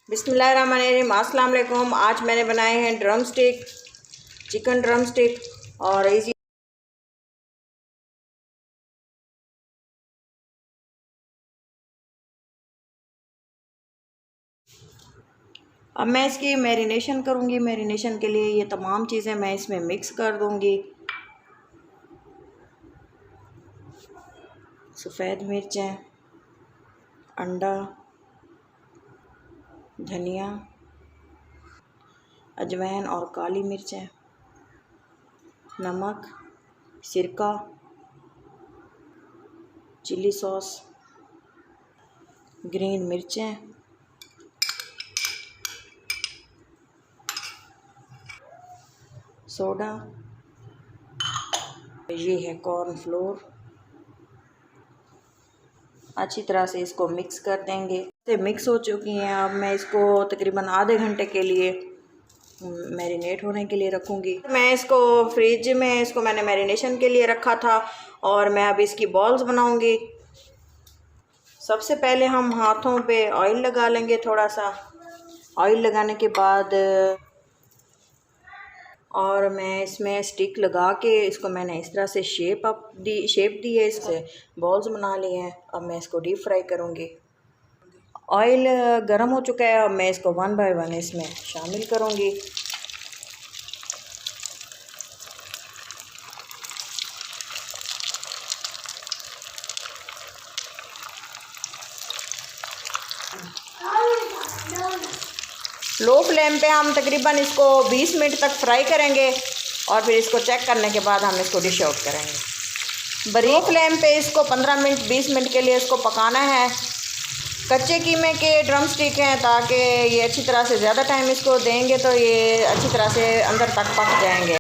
बिस्मिल्लाहिर्रहमानिर्रहीम, अस्सलाम वालेकुम। आज मैंने बनाए हैं drum stick, chicken drum stick और इजी। अब मैं इसकी मैरिनेशन करूँगी। मैरिनेशन के लिए ये तमाम चीज़ें मैं इसमें मिक्स कर दूँगी। सफ़ेद मिर्चें, अंडा, धनिया, अजवाइन और काली मिर्चें, नमक, सिरका, चिली सॉस, ग्रीन मिर्चें, सोडा, ये है कॉर्नफ्लोर। अच्छी तरह से इसको मिक्स कर देंगे। ये मिक्स हो चुकी हैं। अब मैं इसको तकरीबन आधे घंटे के लिए मैरिनेट होने के लिए रखूँगी। मैं इसको फ्रिज में मैंने मैरिनेशन के लिए रखा था और मैं अब इसकी बॉल्स बनाऊँगी। सबसे पहले हम हाथों पे ऑयल लगा लेंगे। थोड़ा सा ऑयल लगाने के बाद और मैं इसमें स्टिक लगा के इसको मैंने इस तरह से शेप दी है। इससे बॉल्स बना लिए हैं। अब मैं इसको डीप फ्राई करूँगी। ऑयल गर्म हो चुका है। अब मैं इसको 1 बाय 1 इसमें शामिल करूँगी। लो फ्लेम पे हम तकरीबन इसको 20 मिनट तक फ्राई करेंगे और फिर इसको चेक करने के बाद हम इसको डिश आउट करेंगे। बारीक फ्लेम पे इसको 15 मिनट 20 मिनट के लिए इसको पकाना है। कच्चे कीमे के ड्रम स्टिक हैं, ताकि ये अच्छी तरह से ज़्यादा टाइम इसको देंगे तो ये अच्छी तरह से अंदर तक पक जाएंगे।